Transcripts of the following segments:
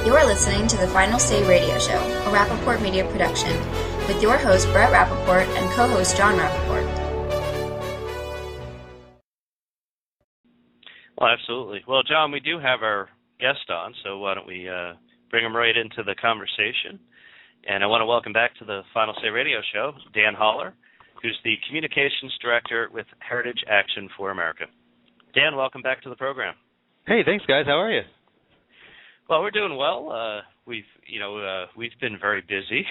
You're listening to the Final Say Radio Show, a Rappaport Media production, with your host Brett Rappaport and co-host John Rappaport. Well, absolutely. Well, John, we do have our guest on, so why don't we bring him right into the conversation. And I want to welcome back to the Final Say Radio Show, Dan Holler, who's the Communications Director with Heritage Action for America. Dan, welcome back to the program. Hey, thanks, guys. How are you? Well, we're doing well. We've been very busy,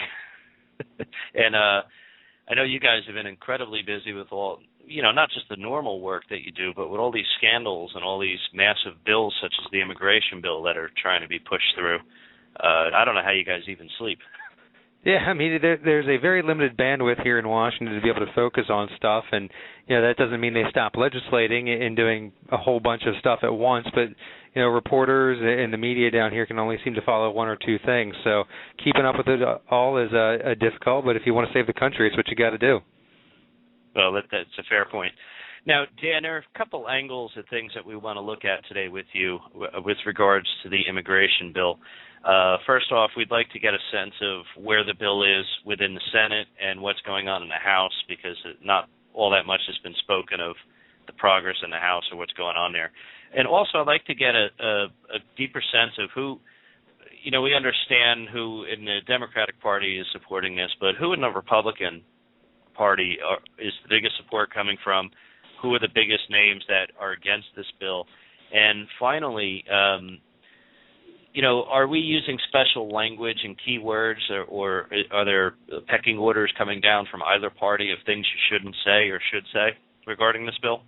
and I know you guys have been incredibly busy with all, not just the normal work that you do, but with all these scandals and all these massive bills, such as the immigration bill that are trying to be pushed through. I don't know how you guys even sleep. Yeah, I mean, there's a very limited bandwidth here in Washington to be able to focus on stuff, and that doesn't mean they stop legislating and doing a whole bunch of stuff at once, but reporters and the media down here can only seem to follow one or two things, so keeping up with it all is difficult, but if you want to save the country, it's what you got to do. Well, that's a fair point. Now, Dan, there are a couple angles of things that we want to look at today with you with regards to the immigration bill. First off, we'd like to get a sense of where the bill is within the Senate and what's going on in the House, because not all that much has been spoken of the progress in the House or what's going on there. And also, I'd like to get a deeper sense of who, we understand who in the Democratic Party is supporting this, but who in the Republican Party is the biggest support coming from? Who are the biggest names that are against this bill? And finally, are we using special language and keywords, or are there pecking orders coming down from either party of things you shouldn't say or should say regarding this bill?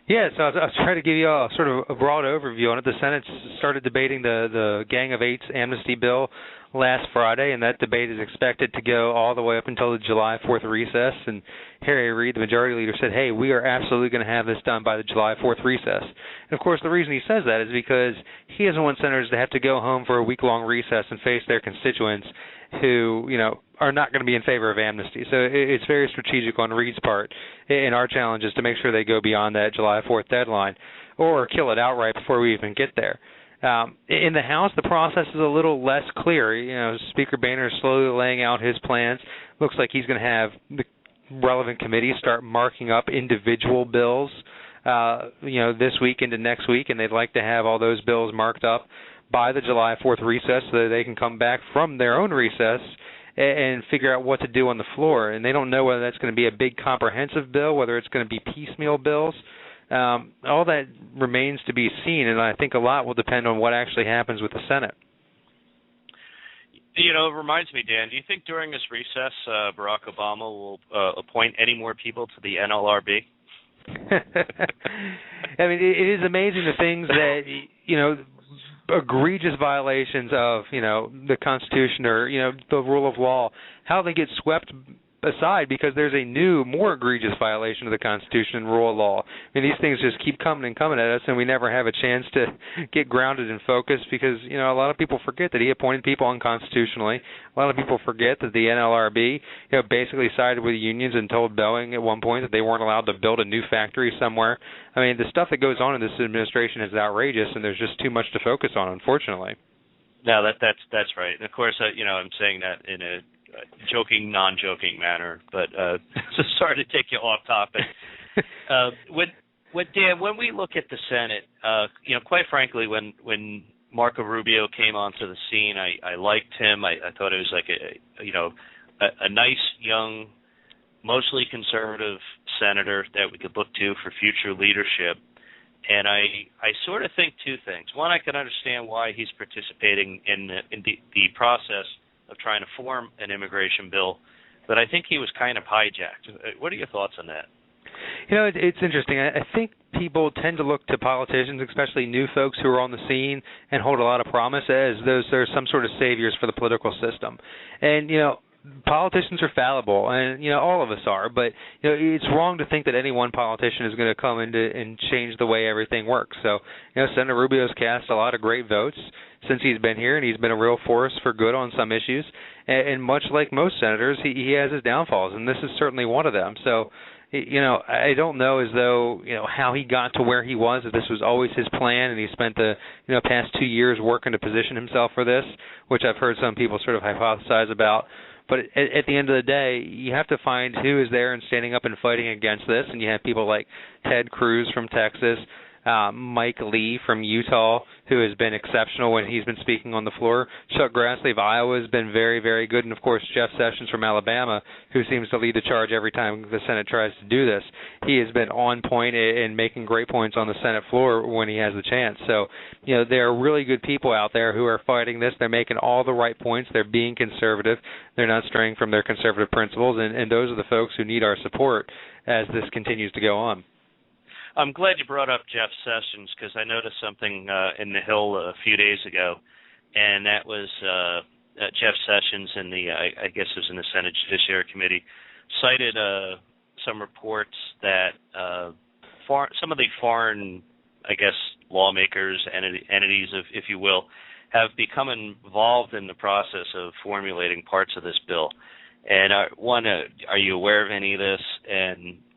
Yeah, so I'll try to give you a sort of a broad overview on it. The Senate started debating the Gang of Eight's amnesty bill last Friday, and that debate is expected to go all the way up until the July 4th recess. And Harry Reid, the majority leader, said, hey, we are absolutely going to have this done by the July 4th recess. And, of course, the reason he says that is because he doesn't want senators to have to go home for a week-long recess and face their constituents who, are not going to be in favor of amnesty. So it's very strategic on Reid's part. And our challenge is to make sure they go beyond that July 4th deadline or kill it outright before we even get there. In the House, the process is a little less clear. Speaker Boehner is slowly laying out his plans. Looks like he's going to have the relevant committees start marking up individual bills, this week into next week, and they'd like to have all those bills marked up by the July 4th recess so that they can come back from their own recess and figure out what to do on the floor. And they don't know whether that's going to be a big comprehensive bill, whether it's going to be piecemeal bills. All that remains to be seen, and I think a lot will depend on what actually happens with the Senate. It reminds me, Dan, do you think during this recess Barack Obama will appoint any more people to the NLRB? I mean, it is amazing the things that, egregious violations of, the Constitution or, the rule of law, how they get swept aside because there's a new, more egregious violation of the Constitution and rule of law. I mean, these things just keep coming and coming at us, and we never have a chance to get grounded and focused because, a lot of people forget that he appointed people unconstitutionally. A lot of people forget that the NLRB, basically sided with unions and told Boeing at one point that they weren't allowed to build a new factory somewhere. I mean, the stuff that goes on in this administration is outrageous, and there's just too much to focus on, unfortunately. No, that's right. And of course, I'm saying that in a joking, non-joking manner, but sorry to take you off topic. Dan, when we look at the Senate, quite frankly, when Marco Rubio came onto the scene, I liked him. I thought it was like a nice, young, mostly conservative senator that we could look to for future leadership. And I sort of think two things. One, I can understand why he's participating in the process of trying to form an immigration bill, but I think he was kind of hijacked. What are your thoughts on that? It's interesting. I think people tend to look to politicians, especially new folks who are on the scene and hold a lot of promise, as those are some sort of saviors for the political system. And, politicians are fallible, and all of us are. But it's wrong to think that any one politician is going to come in and change the way everything works. So Senator Rubio's cast a lot of great votes since he's been here, and he's been a real force for good on some issues. And much like most senators, he has his downfalls, and this is certainly one of them. So I don't know as though, how he got to where he was, if this was always his plan and he spent the, past 2 years working to position himself for this, which I've heard some people sort of hypothesize about. But at the end of the day, you have to find who is there and standing up and fighting against this, and you have people like Ted Cruz from Texas, Mike Lee from Utah, who has been exceptional when he's been speaking on the floor. Chuck Grassley of Iowa has been very, very good. And, of course, Jeff Sessions from Alabama, who seems to lead the charge every time the Senate tries to do this. He has been on point and making great points on the Senate floor when he has the chance. So, there are really good people out there who are fighting this. They're making all the right points. They're being conservative. They're not straying from their conservative principles. And those are the folks who need our support as this continues to go on. I'm glad you brought up Jeff Sessions, because I noticed something in the Hill a few days ago, and that was Jeff Sessions in I guess it was in the Senate Judiciary Committee, cited some reports that some of the foreign, I guess, lawmakers, entities, if you will, have become involved in the process of formulating parts of this bill. And one, are you aware of any of this?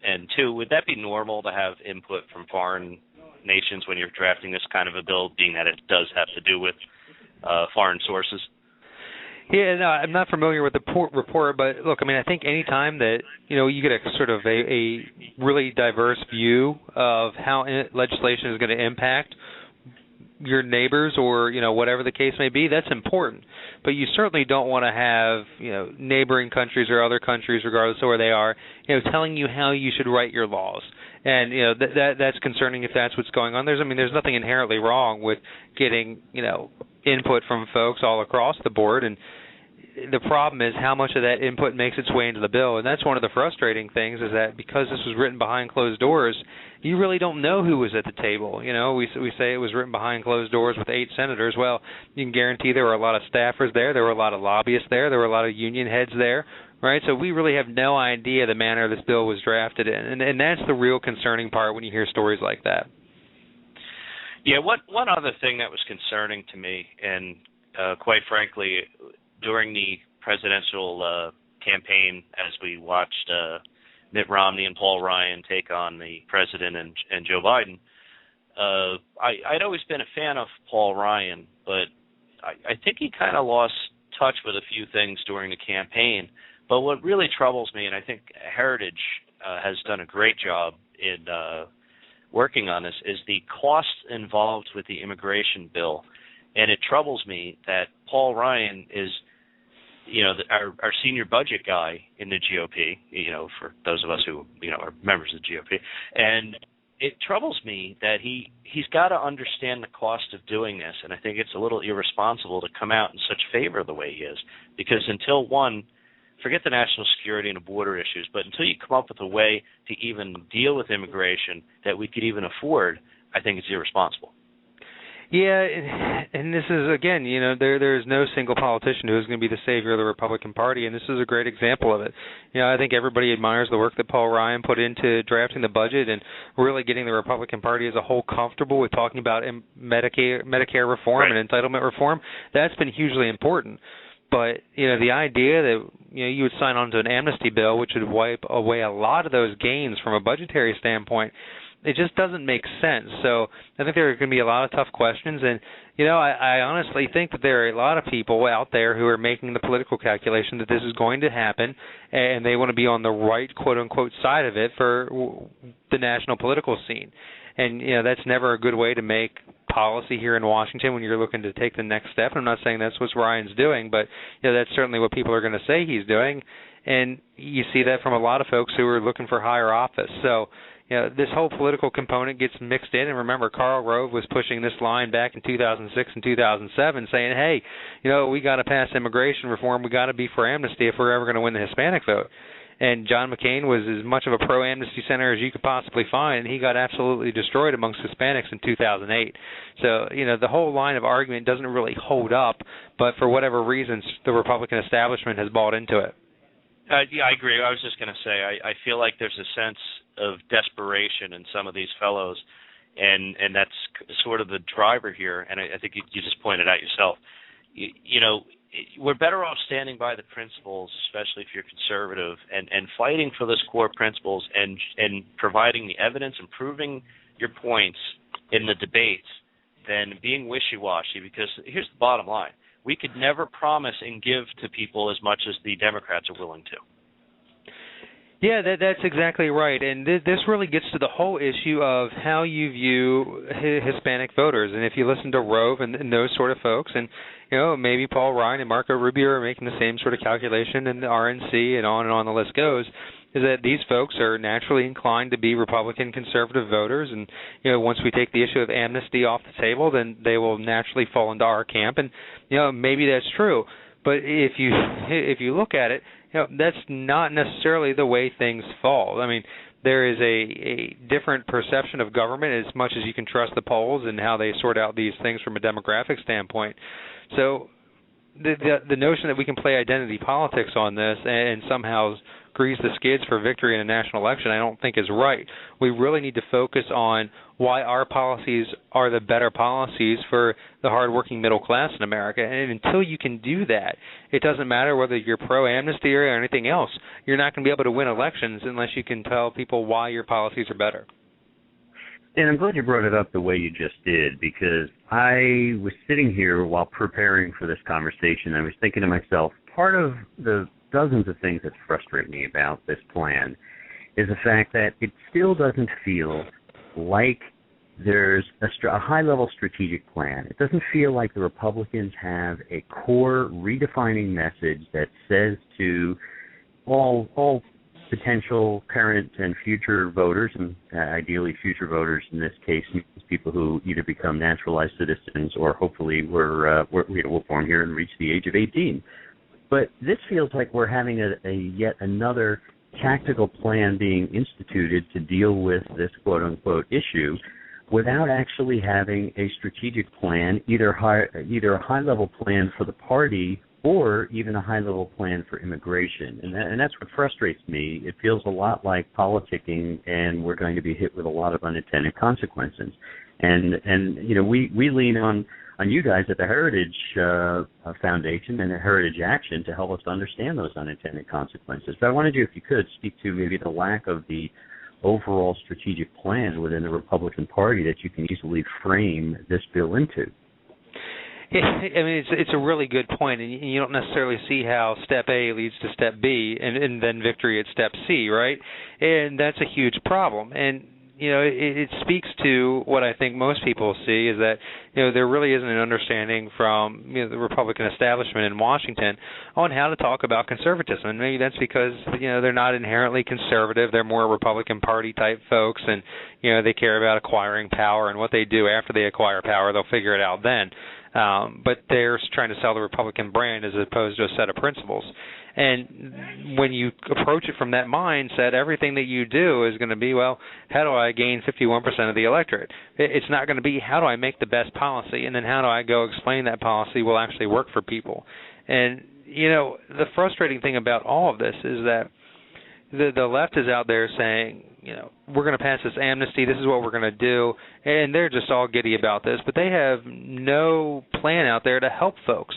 And two, would that be normal to have input from foreign nations when you're drafting this kind of a bill, being that it does have to do with foreign sources? Yeah, no, I'm not familiar with the report, but look, I think any time that, you get a sort of a really diverse view of how legislation is going to impact your neighbors or, whatever the case may be, that's important. But you certainly don't want to have, neighboring countries or other countries, regardless of where they are, telling you how you should write your laws. And, that's concerning if that's what's going on. There's nothing inherently wrong with getting, input from folks all across the board. And the problem is how much of that input makes its way into the bill. And that's one of the frustrating things, is that because this was written behind closed doors, you really don't know who was at the table. We say it was written behind closed doors with 8 senators. Well, you can guarantee there were a lot of staffers there. There were a lot of lobbyists there. There were a lot of union heads there, right? So we really have no idea the manner this bill was drafted in. And that's the real concerning part when you hear stories like that. Yeah, one other thing that was concerning to me, and quite frankly, during the presidential campaign, as we watched Mitt Romney and Paul Ryan take on the president and Joe Biden, I'd always been a fan of Paul Ryan, but I think he kind of lost touch with a few things during the campaign. But what really troubles me, and I think Heritage has done a great job in working on this, is the costs involved with the immigration bill. And it troubles me that Paul Ryan is, our senior budget guy in the GOP, for those of us who, are members of the GOP. And it troubles me that he's got to understand the cost of doing this. And I think it's a little irresponsible to come out in such favor the way he is. Because until forget the national security and the border issues, but until you come up with a way to even deal with immigration that we could even afford, I think it's irresponsible. Yeah, and this is, again, there is no single politician who is going to be the savior of the Republican Party, and this is a great example of it. I think everybody admires the work that Paul Ryan put into drafting the budget and really getting the Republican Party as a whole comfortable with talking about Medicare reform and entitlement reform. That's been hugely important. But, the idea that, you would sign on to an amnesty bill, which would wipe away a lot of those gains from a budgetary standpoint, it just doesn't make sense. So I think there are going to be a lot of tough questions. And, I honestly think that there are a lot of people out there who are making the political calculation that this is going to happen, and they want to be on the right, quote-unquote, side of it for the national political scene. And, that's never a good way to make policy here in Washington when you're looking to take the next step. I'm not saying that's what Ryan's doing, but, that's certainly what people are going to say he's doing. And you see that from a lot of folks who are looking for higher office. So, this whole political component gets mixed in. And remember, Karl Rove was pushing this line back in 2006 and 2007, saying, hey, we got to pass immigration reform. We got to be for amnesty if we're ever going to win the Hispanic vote. And John McCain was as much of a pro-amnesty senator as you could possibly find, and he got absolutely destroyed amongst Hispanics in 2008. So, the whole line of argument doesn't really hold up, but for whatever reasons, the Republican establishment has bought into it. Yeah, I agree. I was just going to say, I feel like there's a sense of desperation in some of these fellows, and that's sort of the driver here, and I think you just pointed out yourself. we're better off standing by the principles, especially if you're conservative, and fighting for those core principles and providing the evidence and proving your points in the debates than being wishy-washy, because here's the bottom line. We could never promise and give to people as much as the Democrats are willing to. Yeah, that's exactly right, and this really gets to the whole issue of how you view Hispanic voters. And if you listen to Rove and those sort of folks, and maybe Paul Ryan and Marco Rubio are making the same sort of calculation, and the RNC and on the list goes, is that these folks are naturally inclined to be Republican conservative voters, and once we take the issue of amnesty off the table, then they will naturally fall into our camp, and maybe that's true. But if you look at it, that's not necessarily the way things fall. I mean, there is a different perception of government as much as you can trust the polls and how they sort out these things from a demographic standpoint. So the notion that we can play identity politics on this and somehow grease the skids for victory in a national election, I don't think is right. We really need to focus on why our policies are the better policies for the hardworking middle class in America. And until you can do that, it doesn't matter whether you're pro-amnesty or anything else. You're not going to be able to win elections unless you can tell people why your policies are better. And I'm glad you brought it up the way you just did, because I was sitting here while preparing for this conversation. I was thinking to myself, part of the dozens of things that frustrate me about this plan is the fact that it still doesn't feel like there's a high-level strategic plan. It doesn't feel like the Republicans have a core redefining message that says to all potential current and future voters, and ideally future voters in this case means people who either become naturalized citizens or hopefully were born here and reach the age of 18. But this feels like we're having a yet another tactical plan being instituted to deal with this quote-unquote issue without actually having a strategic plan, either a high-level plan for the party or even a high-level plan for immigration. And that's what frustrates me. It feels a lot like politicking, and we're going to be hit with a lot of unintended consequences. And we lean on you guys at the Heritage Foundation and the Heritage Action to help us understand those unintended consequences. But I wanted you, if you could, speak to maybe the lack of the overall strategic plan within the Republican Party that you can easily frame this bill into. I mean, it's a really good point, and you don't necessarily see how Step A leads to Step B and then victory at Step C, right? And that's a huge problem. And it speaks to what I think most people see is that there really isn't an understanding from the Republican establishment in Washington on how to talk about conservatism. And maybe that's because they're not inherently conservative; they're more Republican Party type folks, and they care about acquiring power, and what they do after they acquire power, they'll figure it out then. But they're trying to sell the Republican brand as opposed to a set of principles. And when you approach it from that mindset, everything that you do is going to be, well, how do I gain 51% of the electorate? It's not going to be, how do I make the best policy? And then how do I go explain that policy will actually work for people? And, the frustrating thing about all of this is that the left is out there saying, we're going to pass this amnesty, this is what we're going to do, and they're just all giddy about this, but they have no plan out there to help folks,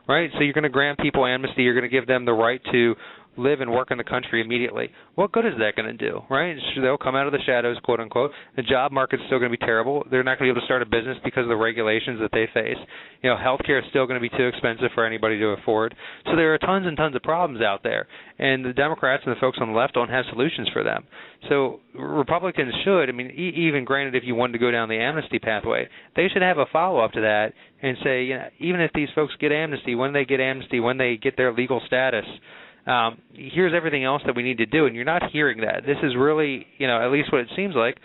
right? So you're going to grant people amnesty, you're going to give them the right to live and work in the country immediately. What good is that going to do, right? They'll come out of the shadows, quote unquote. The job market's still going to be terrible. They're not going to be able to start a business because of the regulations that they face. Healthcare is still going to be too expensive for anybody to afford. So there are tons and tons of problems out there, and the Democrats and the folks on the left don't have solutions for them. So Republicans should, even granted if you wanted to go down the amnesty pathway, they should have a follow-up to that and say, even if these folks get amnesty, when they get their legal status, here's everything else that we need to do, and you're not hearing that. This is really, at least what it seems like,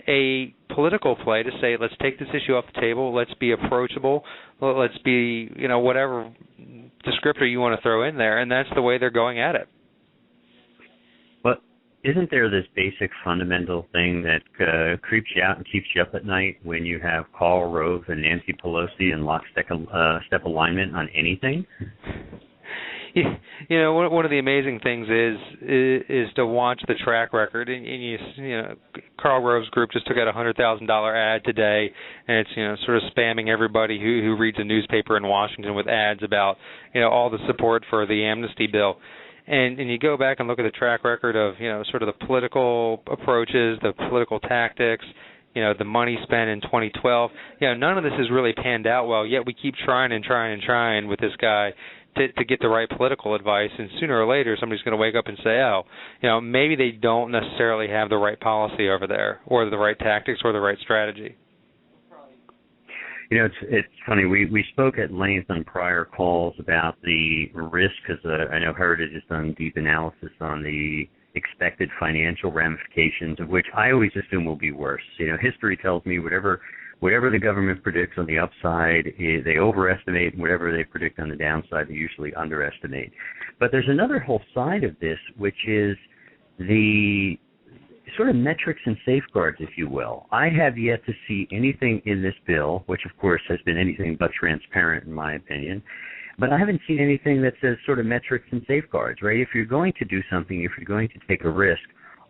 a political play to say, let's take this issue off the table, let's be approachable, let's be, whatever descriptor you want to throw in there, and that's the way they're going at it. But isn't there this basic fundamental thing that creeps you out and keeps you up at night when you have Karl Rove and Nancy Pelosi in lockstep alignment on anything? One of the amazing things is to watch the track record. And Karl Rove's group just took out a $100,000 ad today, and it's sort of spamming everybody who reads a newspaper in Washington with ads about all the support for the amnesty bill. And you go back and look at the track record of sort of the political approaches, the political tactics, the money spent in 2012. None of this has really panned out well. Yet we keep trying and trying and trying with this guy to get the right political advice, and sooner or later somebody's going to wake up and say, maybe they don't necessarily have the right policy over there, or the right tactics, or the right strategy. It's funny. We spoke at length on prior calls about the risk, because I know Heritage has done deep analysis on the expected financial ramifications, of which I always assume will be worse. History tells me whatever the government predicts on the upside, they overestimate, and whatever they predict on the downside, they usually underestimate. But there's another whole side of this, which is the sort of metrics and safeguards, if you will. I have yet to see anything in this bill, which of course has been anything but transparent in my opinion, but I haven't seen anything that says sort of metrics and safeguards, right? If you're going to do something, if you're going to take a risk,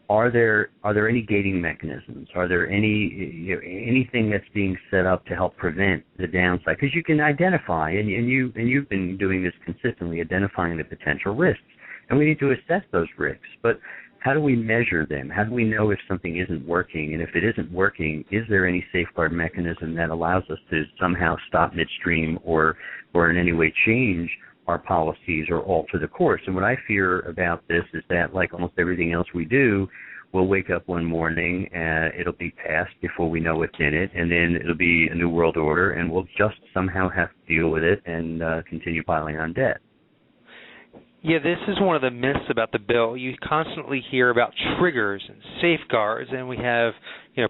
are there any gating mechanisms? Are there anything that's being set up to help prevent the downside? Because you can identify, and you've been doing this consistently, identifying the potential risks, and we need to assess those risks. But how do we measure them? How do we know if something isn't working? And if it isn't working, is there any safeguard mechanism that allows us to somehow stop midstream or in any way change our policies or alter the course? And what I fear about this is that, like almost everything else we do, we'll wake up one morning, it'll be past before we know what's in it, and then it'll be a new world order, and we'll just somehow have to deal with it and continue piling on debt. Yeah, this is one of the myths about the bill. You constantly hear about triggers and safeguards, and we have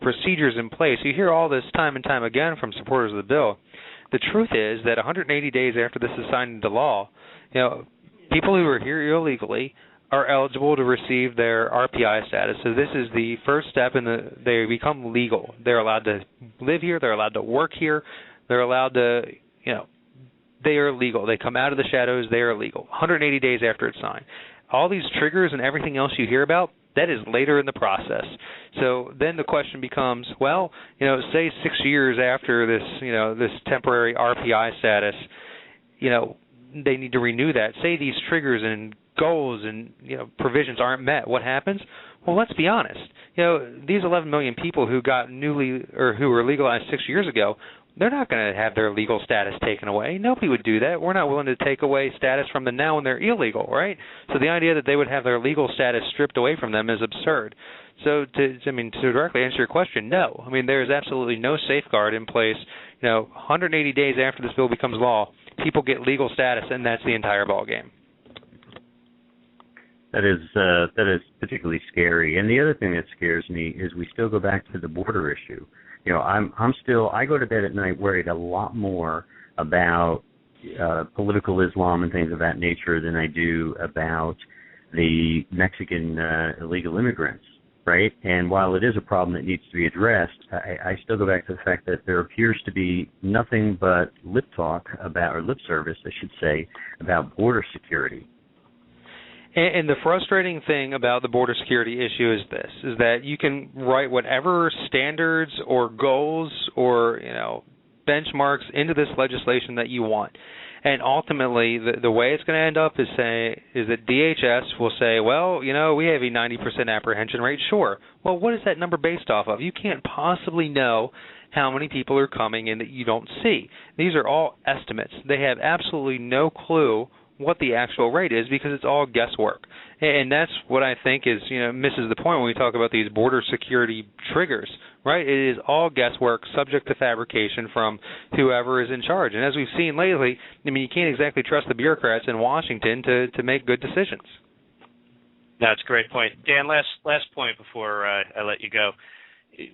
procedures in place. You hear all this time and time again from supporters of the bill. The truth is that 180 days after this is signed into law, people who are here illegally are eligible to receive their RPI status. So this is the first step they become legal. They're allowed to live here. They're allowed to work here. They're allowed to, they are legal. They come out of the shadows. They are legal. 180 days after it's signed. All these triggers and everything else you hear about, that is later in the process. So then the question becomes, say 6 years after this temporary RPI status, they need to renew that. Say these triggers and goals and provisions aren't met. What happens? Well, let's be honest. These 11 million people who got who were legalized 6 years ago, they're not going to have their legal status taken away. Nobody would do that. We're not willing to take away status from them now when they're illegal, right? So the idea that they would have their legal status stripped away from them is absurd. So to directly answer your question, no. There is absolutely no safeguard in place. 180 days after this bill becomes law, people get legal status, and that's the entire ballgame. That is particularly scary. And the other thing that scares me is we still go back to the border issue. I go to bed at night worried a lot more about political Islam and things of that nature than I do about the Mexican illegal immigrants, right? And while it is a problem that needs to be addressed, I still go back to the fact that there appears to be nothing but lip service, I should say, about border security. And the frustrating thing about the border security issue is that you can write whatever standards or goals or benchmarks into this legislation that you want. And ultimately, the way it's going to end up is that DHS will say, we have a 90% apprehension rate. Sure. Well, what is that number based off of? You can't possibly know how many people are coming in that you don't see. These are all estimates. They have absolutely no clue what the actual rate is because it's all guesswork. And that's what I think misses the point when we talk about these border security triggers, right? It is all guesswork, subject to fabrication from whoever is in charge. And as we've seen lately, you can't exactly trust the bureaucrats in Washington to make good decisions. That's a great point. Dan, last point before I let you go.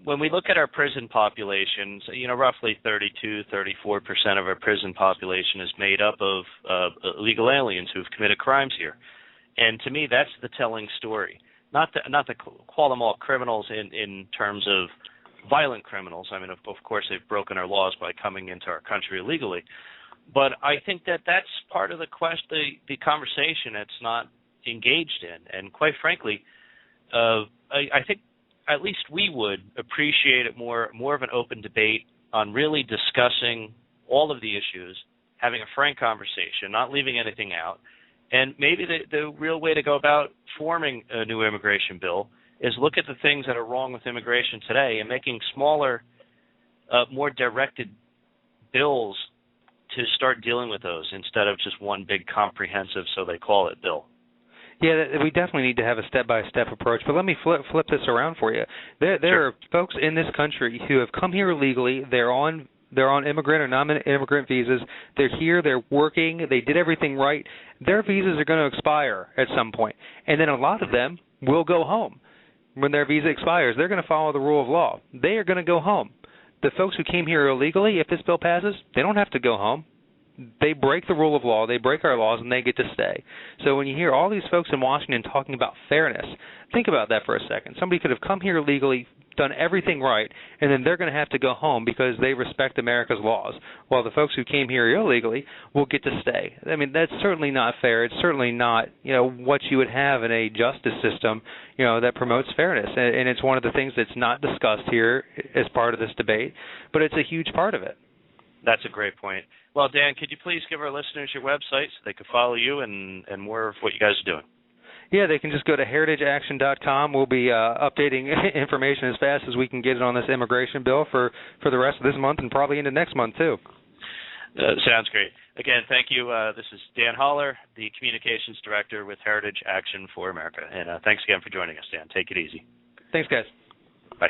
When we look at our prison populations, roughly 34% of our prison population is made up of illegal aliens who've committed crimes here. And to me, that's the telling story. Not to call them all criminals in terms of violent criminals. Of course, they've broken our laws by coming into our country illegally. But I think that that's part of the conversation that's not engaged in. And quite frankly, I think at least we would appreciate it more of an open debate on really discussing all of the issues, having a frank conversation, not leaving anything out. And maybe the real way to go about forming a new immigration bill is look at the things that are wrong with immigration today and making smaller, more directed bills to start dealing with those instead of just one big comprehensive, so they call it, bill. Yeah, we definitely need to have a step-by-step approach. But let me flip this around for you. There Sure. are folks in this country who have come here illegally. They're on immigrant or non-immigrant visas. They're here. They're working. They did everything right. Their visas are going to expire at some point, and then a lot of them will go home when their visa expires. They're going to follow the rule of law. They are going to go home. The folks who came here illegally, if this bill passes, they don't have to go home. They break the rule of law, they break our laws, and they get to stay. So when you hear all these folks in Washington talking about fairness, think about that for a second. Somebody could have come here legally, done everything right, and then they're going to have to go home because they respect America's laws, while the folks who came here illegally will get to stay. I mean, that's certainly not fair. It's certainly not, what you would have in a justice system, that promotes fairness. And it's one of the things that's not discussed here as part of this debate, but it's a huge part of it. That's a great point. Well, Dan, could you please give our listeners your website so they can follow you and more of what you guys are doing? Yeah, they can just go to heritageaction.com. We'll be updating information as fast as we can get it on this immigration bill for the rest of this month and probably into next month, too. Sounds great. Again, thank you. This is Dan Holler, the Communications Director with Heritage Action for America. And thanks again for joining us, Dan. Take it easy. Thanks, guys. Bye.